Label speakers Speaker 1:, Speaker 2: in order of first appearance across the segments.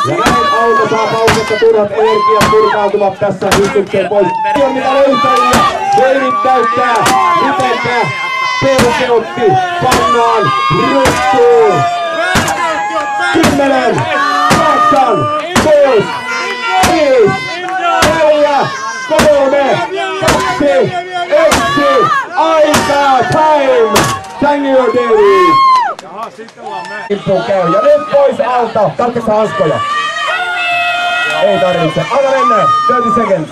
Speaker 1: Ja näin auto saa pausetta turhat energiat purkautuvat tässä yhtykseen pois. Tiedon mitä löytäjiä. David täyttää. Mitenkä perkeutti pannaan ryttyyn. 10, 8, 6, 5, 4, 3, 2, 1. Aikaa! Time! Thank you, David! Kimppuun käy. Ja nyt pois alta. Tarvitsetko hanskoja? Ei tarvitse. Anna mennä. 30 seconds.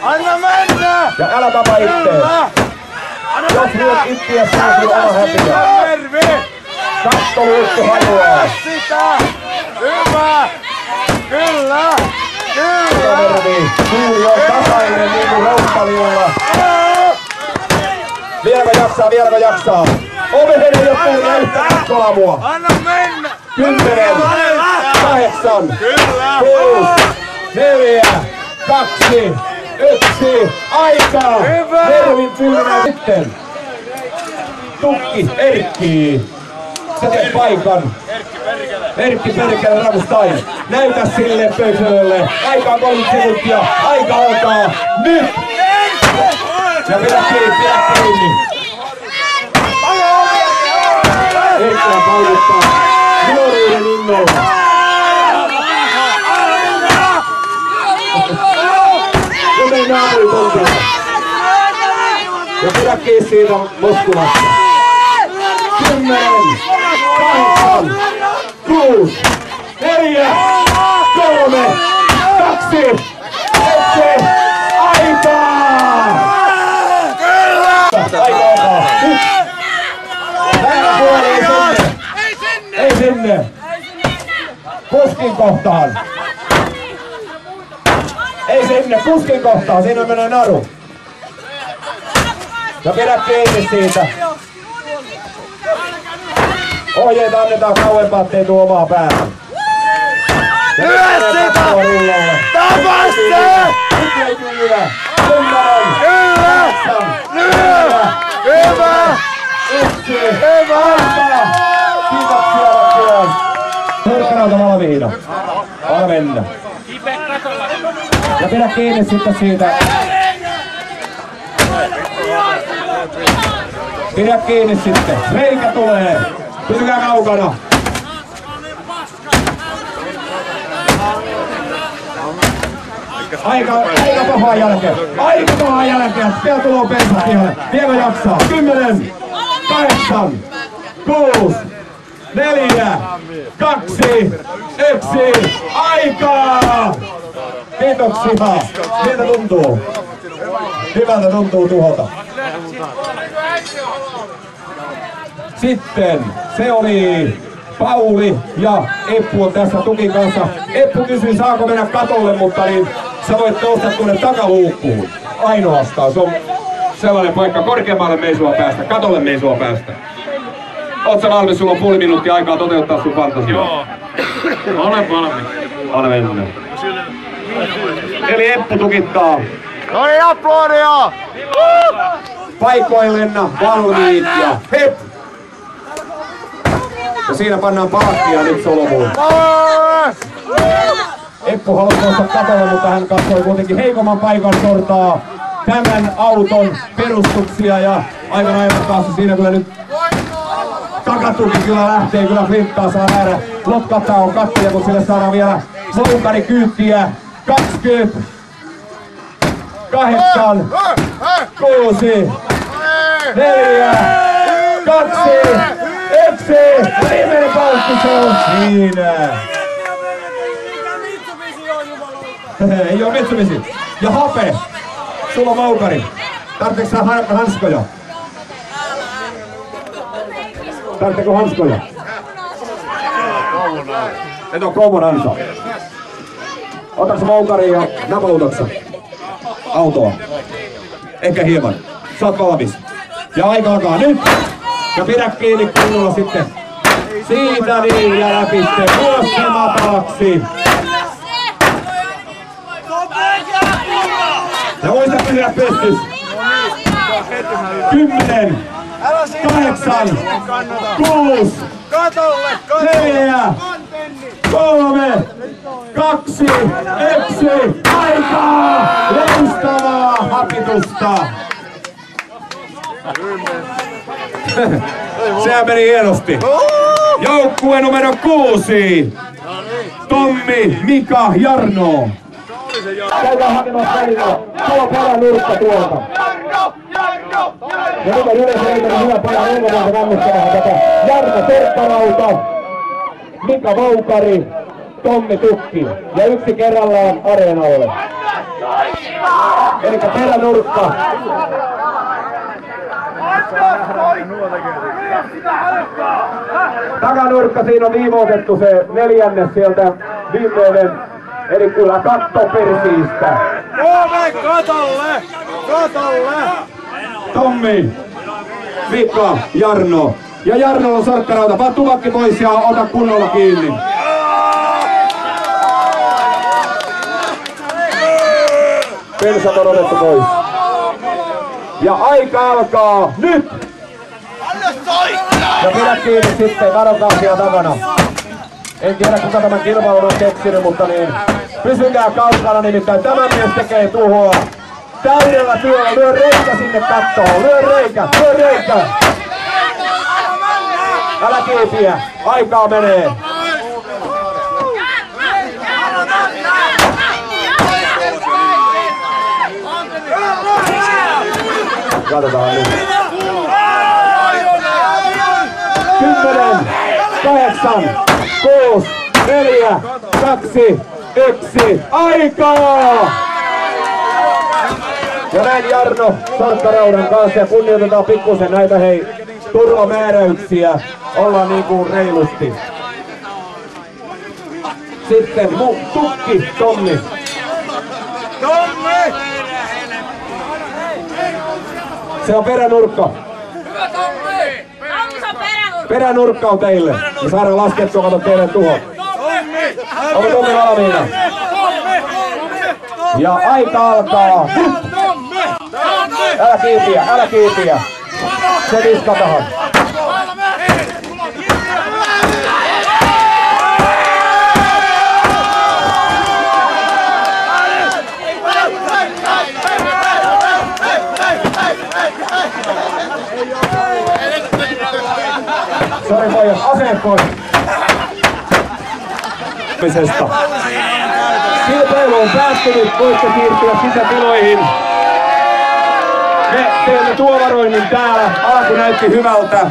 Speaker 2: Anna mennä!
Speaker 1: Ja älä tapa ittees. Jos lyöt ittiä, saa kyllä oma häpiä. Kattoluukku hajoaa.
Speaker 2: Hyvä! Kyllä! Kyllä!
Speaker 1: Tuuli on tasainen niin kuin roustaliolla. Vieläkö jaksaa? Ovehen ei oo tullut yhtä kolmua.
Speaker 2: Anna mennä!
Speaker 1: 10, 8, 6, 4, 2, 1. Aikaa! Mervin pyynä sitten. Tukki, Erkki. Sä teet paikan. Erkki perkele Ramustain. Näytä sille pösölle. Aikaa 30 sekuntia. Aika alkaa nyt. Ja pidä kiinni. Erkkiä paukuttaa. Nuoruuden innolla. Ja mennään aalitontilla. Ja pidä kiinni siitä Moskulasta. 10, 8, 6, 4, 3, 2, 1. Aikaa! Aika alkaa. Nyt! Tänä puolella ei sinne! Kuskin kohtaan! Ei sinne! Kuskin kohtaan! Siinä menee naru! Ja pidä kiinni siitä! Ohjeita annetaan kauempaa, ettei tuu omaa päähän.
Speaker 2: Lyö sitä! Tapa se!
Speaker 1: Nyt ei kyllä! 10,
Speaker 2: Kyllä!
Speaker 1: 8,
Speaker 2: Lyö! Hyvä!
Speaker 1: 1.
Speaker 2: Hyvä!
Speaker 1: Aikaa! Kiitoksia rakkaan! Hörkkänauta valmiina. Anna mennä. Ja pidä kiinni sitten siitä. Pidä kiinni sitten. Reikä tulee. Pysykää kaukana. Aika pahaa jälkeen. Aika pahaa jälkeen. Vielä tulee pensat vielä. Vielä jaksaa. 10, 8, 6, 4, 2, 1. Aikaa! Kiitoksia. Miltä tuntuu? Hyvältä tuntuu tuhota. Sitten se oli Pauli ja Eppu on tässä Tukin kanssa. Eppu kysyi saako mennä katolle, mutta niin sä voit nousta tuonne takaluukkuun. Ainoastaan. Se on sellainen paikka. Korkeammalle me ei sua päästä. Katolle me ei sua päästä. Oot sä valmis? Sulla on puoli minuuttia aikaa toteuttaa sun fantasiaa.
Speaker 3: Joo. Olen valmis.
Speaker 1: Anna mennä. Eli Eppu tukittaa.
Speaker 2: No niin, aplodia!
Speaker 1: Paikoillenna valmiit ja hep! Ja siinä pannaan palkkia nyt solmuun. Eppu halusi nousta katolle, mutta hän katsoi kuitenkin heikomman paikan sortaa tämän auton perustuksia ja aivan päässä siinä kyllä nyt takatuki kyllä lähtee, kyllä flinttaa saa nähdä. Lotkattaa on kattoja, kun sille saadaan vielä Moukari kyyttiä. 20, 8, 6, 4, 2, 1. Viimeinen paukku se on siinä. Ei oo Mitsubishi. Ja Hape, sulla on Moukari. Tarvitsetko sä hanskoja? Tarvitsetko hanskoja? Et on komonansa. Otatko Moukari ja napautatko autoa? Ehkä hieman. Sä oot valmis. Ja aika alkaa nyt. Ja pidä kiinni kunnolla sitten. Siitä niin ja läpi sitten. Myös se matalaksi. Ja muista pysyä pystys. 10, 8, 6,
Speaker 2: Katolle!
Speaker 1: 4, 3, 2, 1, aikaa! Loistavaa hapitusta! Sehän meni hienosti. Joukkue numero 6. Tommi, Mika, Jarno. Käydään hakemassa välillä. Tuo perännurkka tuolta. Ja nyt on yleensä löytänyt hyvä pelaa ulkomaansa kannustamaan tätä. Jarno Terkkarauta, Mika Vaukari, Tommi Tukki. Ja yksi kerrallaan areenalle. Elikkä peränurkka. Takanurkka, siinä on viivoitettu se neljännes sieltä viimeinen. Eli kyllä katto persiistä.
Speaker 2: Ove katolle! Katolle!
Speaker 1: Tommi, Mika, Jarno. Ja Jarno on Sarkkarauta. Vaan tuvakki pois ja ota kunnolla kiinni. Pensat on otettu pois. Ja aika alkaa nyt! Ja pidä kiinni sitten, varokaa siellä takana. En tiedä kuka tämän kilpailun on keksinyt, mutta niin pysykää kaukana, nimittäin tämä mies tekee tuhoa. Täydellä työllä, lyö reikä sinne kattoon, lyö reikä, lyö reikä. Älä kiipiä, aikaa menee. Katsotaan nyt. 10, 8, 6, 4, 2, 1, aikaa! Ja näin Jarno Sarkkaraudan kanssa ja kunnioitetaan pikkusen näitä turvamääräyksiä. Ollaan niin kuin reilusti. Sitten Tukki, Tommi.
Speaker 2: Tommi!
Speaker 1: Se on peränurkka.
Speaker 4: Hyvä Tommi! Tommi, se on peränurkka!
Speaker 1: Peränurkka on teille. Me saadaan laskettua, kato teille tuho.
Speaker 2: Tommi!
Speaker 1: Onko Tommi valmiina? Ja aika alkaa. Älä kiipiä, älä kiipiä. Se viskatahan. Sori pojat, aseet pois. Kilpailu on päättynyt, voitte siirtyä sisätiloihin. Me teemme tuomaroinnin täällä, alku näytti hyvältä.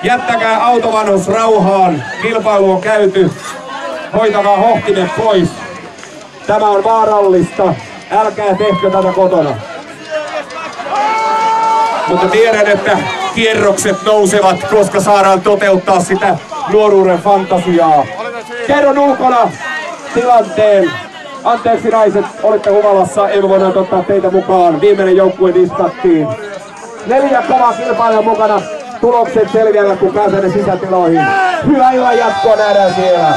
Speaker 1: Jättäkää autovanhus rauhaan, kilpailu on käyty. Hoitakaa hohtimet pois. Tämä on vaarallista, älkää tehkö tätä kotona. Mutta tiedän, että kierrokset nousevat, koska saadaan toteuttaa sitä nuoruuden fantasiaa. Kerron ulkona tilanteen. Anteeksi naiset, olitte humalassa, emme voinut ottaa teitä mukaan. Viimeinen joukkue diskattiin. 4 kovaa kilpailijaa mukana. Tulokset selviävät, kun pääsemme sisätiloihin. Hyvää illan jatkoa, nähdään siellä.